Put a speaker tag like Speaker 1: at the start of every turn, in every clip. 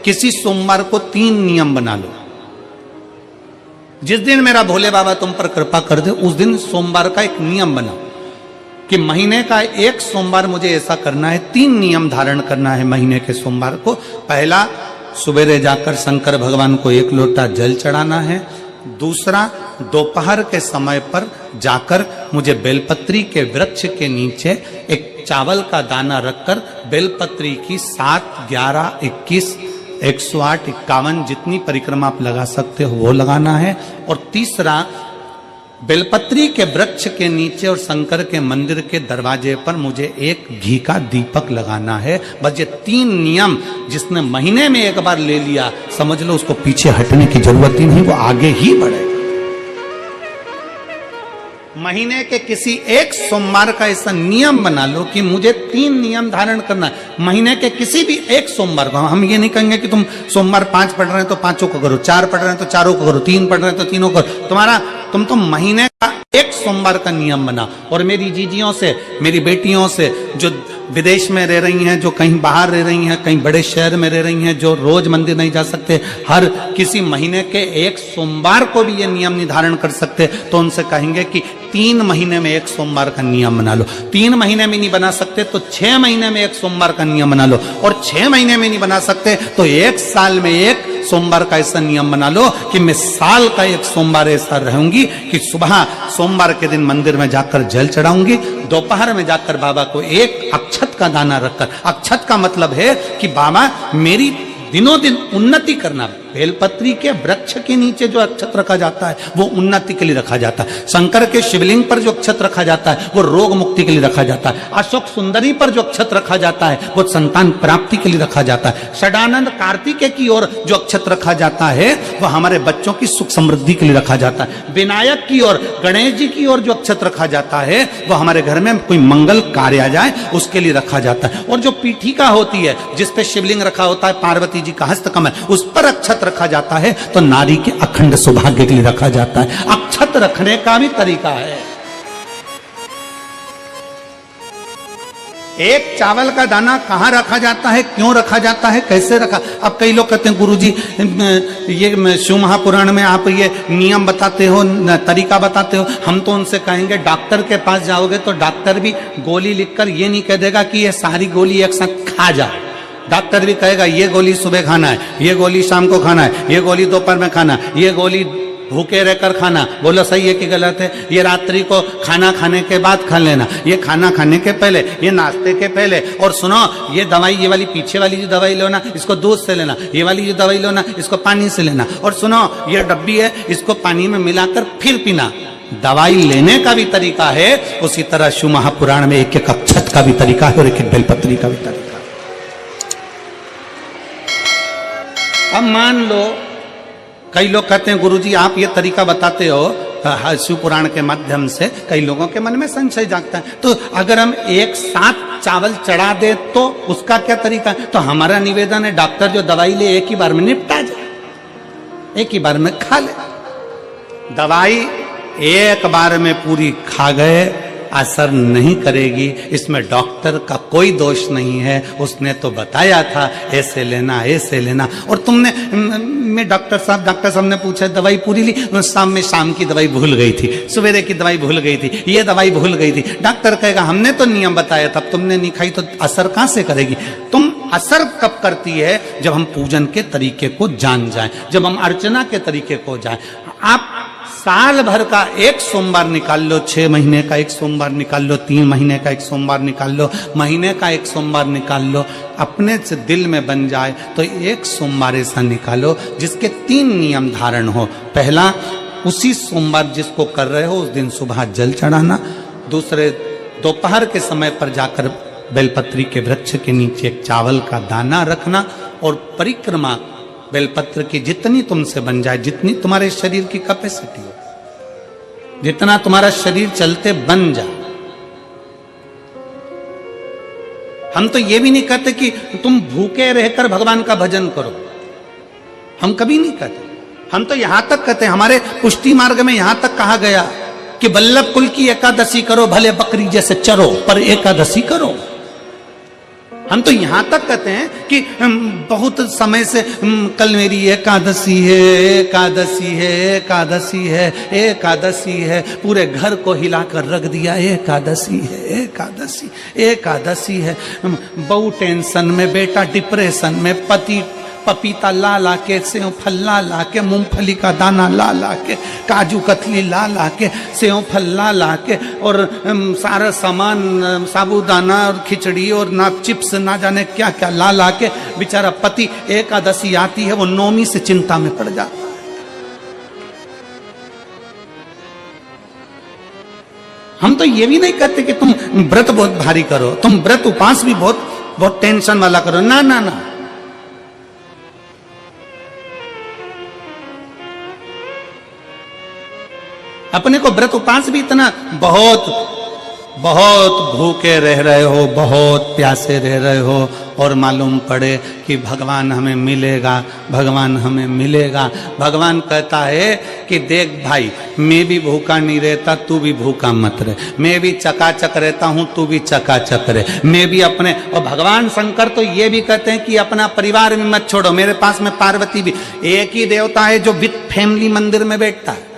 Speaker 1: किसी सोमवार को 3 नियम बना लो। जिस दिन मेरा भोले बाबा तुम पर कृपा कर दे उस दिन सोमवार का एक नियम बनाओ कि महीने का एक सोमवार मुझे ऐसा करना है, 3 नियम धारण करना है महीने के सोमवार को। पहला, सुबेरे जाकर शंकर भगवान को 1 लोटा जल चढ़ाना है। दूसरा, दोपहर के समय पर जाकर मुझे बेलपत्री के वृक्ष के नीचे एक चावल का दाना रखकर बेलपत्री की 7, 11, 21, 108, 51 जितनी परिक्रमा आप लगा सकते हो वो लगाना है। और तीसरा, बेलपत्री के वृक्ष के नीचे और शंकर के मंदिर के दरवाजे पर मुझे एक घी का दीपक लगाना है। बस ये 3 नियम जिसने महीने में एक बार ले लिया, समझ लो उसको पीछे हटने की जरूरत ही नहीं, वो आगे ही बढ़े। महीने के किसी एक सोमवार का ऐसा नियम बना लो कि मुझे 3 नियम धारण करना है महीने के किसी भी एक सोमवार को। हम ये नहीं कहेंगे कि तुम सोमवार 5 पढ़ रहे हैं तो 5 को करो, 4 पढ़ रहे हैं तो 4 को करो, 3 पढ़ रहे हैं तो 3 को करो। तुम तो महीने का एक सोमवार का नियम बना। और मेरी जीजियों से, मेरी बेटियों से जो विदेश में रह रही हैं, जो कहीं बाहर रह रही हैं, कहीं बड़े शहर में रह रही हैं, जो रोज मंदिर नहीं जा सकते, हर किसी महीने के एक सोमवार को भी ये नियम निर्धारण कर सकते, तो उनसे कहेंगे कि 3 महीने में एक सोमवार का नियम बना लो। 3 महीने में नहीं बना सकते तो 6 महीने में एक सोमवार का नियम बना लो। और 6 महीने में नहीं बना सकते तो 1 साल में एक सोमवार का ऐसा नियम बना लो कि मैं साल का एक सोमवार ऐसा रहूंगी कि सुबह सोमवार के दिन मंदिर में जाकर जल चढ़ाऊंगी, दोपहर में जाकर बाबा को एक अक्षत का दाना रखकर, अक्षत का मतलब है कि बाबा मेरी दिनों दिन उन्नति करना। बेलपत्री के वृक्ष के नीचे जो अक्षत रखा जाता है वो उन्नति के लिए रखा जाता है। शंकर के शिवलिंग पर जो अक्षत रखा जाता है वो रोग मुक्ति के लिए रखा जाता है। अशोक सुंदरी पर जो अक्षत रखा जाता है वो संतान प्राप्ति के लिए रखा जाता है। षडानंद कार्तिकेय की ओर जो अक्षत रखा जाता है वो हमारे बच्चों की सुख समृद्धि के लिए रखा जाता है। विनायक की ओर, गणेश जी की ओर जो अक्षत रखा जाता है वो हमारे घर में कोई मंगल कार्य आ जाए उसके लिए रखा जाता है। और जो पीठिका होती है जिसपे शिवलिंग रखा होता है, पार्वती जी का हस्तकमल, उस पर अक्षत रखा जाता है तो नारी के अखंड सौभाग्य के लिए रखा जाता है। अक्षत रखने का भी तरीका है। एक चावल का दाना कहां रखा जाता है, क्यों रखा जाता है, कैसे रखा। अब कई लोग कहते हैं गुरुजी ये शिव महापुराण में आप ये नियम बताते हो, तरीका बताते हो। हम तो उनसे कहेंगे डॉक्टर के पास जाओगे तो डॉक्टर भी गोली लिखकर ये नहीं कह देगा कि ये सारी गोली एक साथ खा जाओ। डॉक्टर भी कहेगा ये गोली सुबह खाना है, ये गोली शाम को खाना है, ये गोली दोपहर में खाना, ये गोली भूखे रहकर खाना। बोलो सही है कि गलत है। ये रात्रि को खाना खाने के बाद खा लेना, ये खाना खाने के पहले, ये नाश्ते के पहले। और सुनो ये दवाई, ये वाली पीछे वाली जो दवाई लो ना इसको दूध से लेना, ये वाली जो दवाई लो ना इसको पानी से लेना। और सुनो ये डब्बी है इसको पानी में मिलाकर फिर पीना। दवाई लेने का भी तरीका है, उसी तरह शिव महापुराण में एक एक अक्षत का भी तरीका है और एक एक बेलपत्री का भी तरीका है। अब मान लो कई लोग कहते हैं गुरुजी आप ये तरीका बताते हो शिव पुराण के माध्यम से, कई लोगों के मन में संशय जागता है। तो अगर हम एक साथ चावल चढ़ा दे तो उसका क्या तरीका है। तो हमारा निवेदन है डॉक्टर जो दवाई ले एक ही बार में निपटा जाए, एक ही बार में खा ले। दवाई एक बार में पूरी खा गए असर नहीं करेगी, इसमें डॉक्टर का कोई दोष नहीं है। उसने तो बताया था ऐसे लेना ऐसे लेना। और तुमने मैं डॉक्टर साहब ने पूछा दवाई पूरी ली, शाम की दवाई भूल गई थी, सवेरे की दवाई भूल गई थी, ये दवाई भूल गई थी। डॉक्टर कहेगा हमने तो नियम बताया था, तुमने नहीं खाई तो असर कहां से करेगी। तुम असर कब करती है जब हम पूजन के तरीके को जान जाएं, जब हम अर्चना के तरीके को जाएं। आप साल भर का एक सोमवार निकाल लो, 6 महीने का एक सोमवार निकाल लो, 3 महीने का एक सोमवार निकाल लो, महीने का एक सोमवार निकाल लो। अपने से दिल में बन जाए तो एक सोमवार ऐसा निकालो जिसके 3 नियम धारण हो। पहला, उसी सोमवार जिसको कर रहे हो उस दिन सुबह जल चढ़ाना। दूसरे, दोपहर के समय पर जाकर बेलपत्री के वृक्ष के नीचे एक चावल का दाना रखना। और परिक्रमा बेलपत्र की जितनी तुमसे बन जाए, जितनी तुम्हारे शरीर की कैपेसिटी हो, जितना तुम्हारा शरीर चलते बन जाए। हम तो ये भी नहीं कहते कि तुम भूखे रहकर भगवान का भजन करो, हम कभी नहीं कहते। हम तो यहां तक कहते हैं, हमारे पुष्टि मार्ग में यहां तक कहा गया कि वल्लभ कुल की एकादशी करो, भले बकरी जैसे चरो पर एकादशी करो। हम तो यहां तक कहते हैं कि बहुत समय से कल मेरी एकादशी है, एकादशी है, एकादशी है, एकादशी है, पूरे घर को हिलाकर रख दिया, एकादशी है, एकादशी, एकादशी है। बहू टेंशन में, बेटा डिप्रेशन में, पति पपीता ला ला के, सेव फल ला ला के, मूंगफली का दाना ला ला के, काजू कतली ला ला के, सेव फल ला ला के, और सारा सामान, साबूदाना और खिचड़ी और ना चिप्स ना जाने क्या क्या ला ला के, बेचारा पति एकादशी आती है वो नौमी से चिंता में पड़ जाता है। हम तो ये भी नहीं कहते कि तुम व्रत बहुत भारी करो, तुम व्रत उपास भी बहुत बहुत टेंशन वाला करो, ना ना ना। अपने को व्रत उपास भी इतना बहुत बहुत भूखे रह रहे हो, बहुत प्यासे रह रहे हो, और मालूम पड़े कि भगवान हमें मिलेगा, भगवान हमें मिलेगा। भगवान कहता है कि देख भाई, मैं भी भूखा नहीं रहता, तू भी भूखा मत रहे, मैं भी चकाचक रहता हूं, तू भी चकाचक रहे, मैं भी अपने। और भगवान शंकर तो ये भी कहते हैं कि अपना परिवार भी मत छोड़ो, मेरे पास में पार्वती भी, एक ही देवता है जो विद फैमिली मंदिर में बैठता है।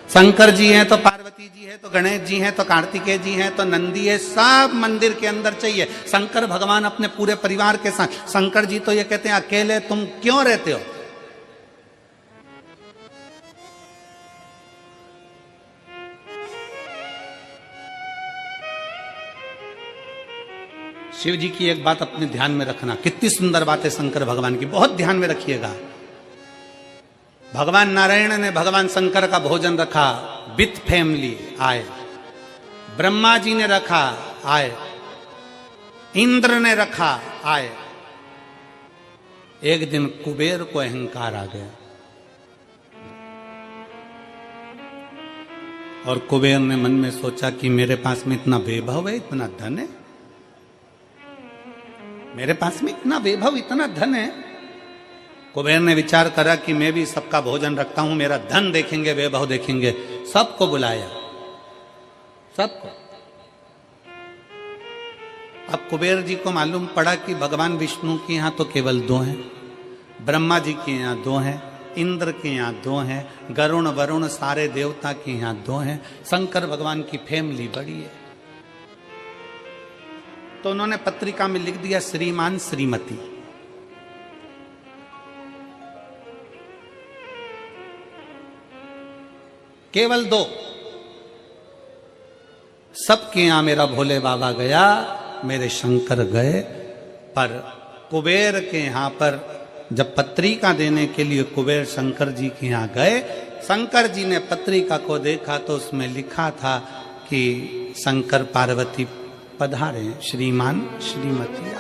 Speaker 1: शंकर जी हैं तो पार्वती जी है, तो गणेश जी हैं, तो कार्तिकेय जी हैं, तो नंदी है, सब मंदिर के अंदर चाहिए। शंकर भगवान अपने पूरे परिवार के साथ। शंकर जी तो ये कहते हैं अकेले तुम क्यों रहते हो? शिव जी की एक बात अपने ध्यान में रखना, कितनी सुंदर बात है शंकर भगवान की, बहुत ध्यान में रखिएगा। भगवान नारायण ने भगवान शंकर का भोजन रखा, विथ फैमिली आए। ब्रह्मा जी ने रखा, आए। इंद्र ने रखा, आए। एक दिन कुबेर को अहंकार आ गया और कुबेर ने मन में सोचा कि मेरे पास में इतना वैभव है, इतना धन है, मेरे पास में इतना वैभव, इतना धन है। कुबेर ने विचार करा कि मैं भी सबका भोजन रखता हूं, मेरा धन देखेंगे, वैभव देखेंगे। सबको बुलाया, सबको। अब कुबेर जी को मालूम पड़ा कि भगवान विष्णु के यहां तो केवल 2 हैं, ब्रह्मा जी के यहां 2 हैं, इंद्र के यहां 2 हैं, गरुण वरुण सारे देवता के यहां 2 हैं, शंकर भगवान की फैमिली बड़ी है। तो उन्होंने पत्रिका में लिख दिया श्रीमान श्रीमती। केवल 2। सबके यहां मेरा भोले बाबा गया, मेरे शंकर गए, पर कुबेर के यहां पर जब पत्रिका देने के लिए कुबेर शंकर जी के यहां गए, शंकर जी ने पत्रिका को देखा तो उसमें लिखा था कि शंकर पार्वती पधारे, श्रीमान श्रीमती।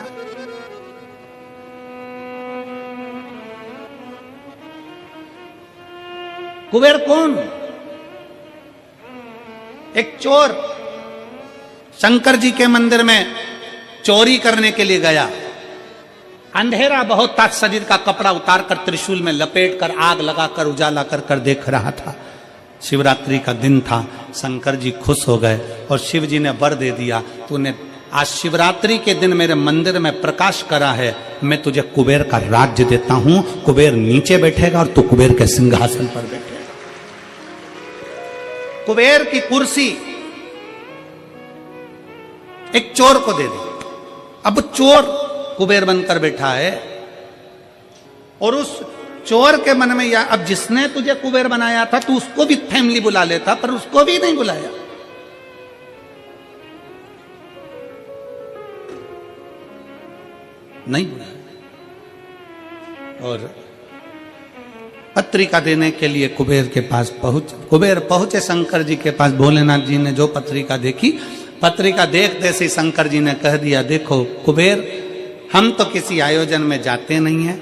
Speaker 1: कुबेर कौन? एक चोर शंकर जी के मंदिर में चोरी करने के लिए गया। अंधेरा बहुत था, शरीर का कपड़ा उतारकर त्रिशूल में लपेटकर आग लगाकर उजाला कर देख रहा था। शिवरात्रि का दिन था, शंकर जी खुश हो गए और शिव जी ने वर दे दिया, तूने आज शिवरात्रि के दिन मेरे मंदिर में प्रकाश करा है, मैं तुझे कुबेर का राज्य देता हूं। कुबेर नीचे बैठेगा और तू कुबेर के सिंहासन पर बैठेगा। कुबेर की कुर्सी एक चोर को दे दी। अब चोर कुबेर बनकर बैठा है और उस चोर के मन में या अब जिसने तुझे कुबेर बनाया था तू उसको भी फैमिली बुला लेता, पर उसको भी नहीं बुलाया। नहीं बुलाया। और पत्रिका देने के लिए कुबेर के पास कुबेर पहुंचे शंकर जी के पास। भोलेनाथ जी ने जो पत्रिका देखी, पत्रिका देखते से शंकर जी ने कह दिया, देखो कुबेर, हम तो किसी आयोजन में जाते नहीं हैं,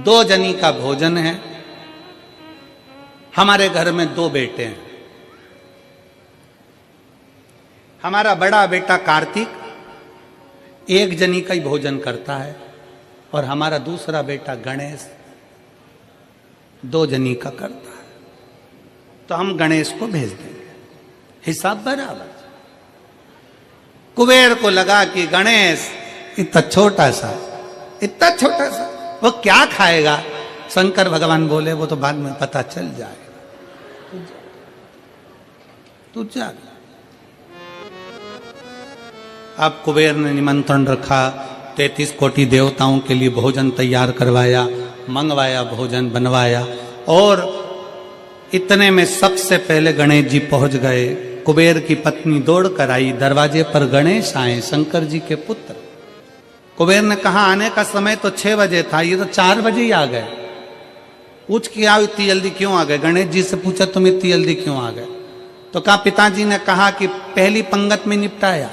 Speaker 1: 2 जनी का भोजन है, हमारे घर में 2 बेटे हैं, हमारा बड़ा बेटा कार्तिक 1 जनी का ही भोजन करता है और हमारा दूसरा बेटा गणेश 2 जनी का करता है, तो हम गणेश को भेज देंगे, हिसाब बराबर। कुबेर को लगा कि गणेश इतना छोटा सा वो क्या खाएगा। शंकर भगवान बोले वो तो बाद में पता चल जाएगा, तू जा। अब कुबेर ने निमंत्रण रखा, 33 कोटि देवताओं के लिए भोजन तैयार करवाया, मंगवाया, भोजन बनवाया। और इतने में सबसे पहले गणेश जी पहुंच गए। कुबेर की पत्नी दौड़ कर आई, दरवाजे पर गणेश आए, शंकर जी के पुत्र। कुबेर ने कहा आने का समय तो 6 बजे था, ये तो 4 बजे ही आ गए। पूछ के आओ इतनी जल्दी क्यों आ गए। गणेश जी से पूछा तुम इतनी जल्दी क्यों आ गए। तो कहा पिताजी ने कहा कि पहली पंगत में निपटाया।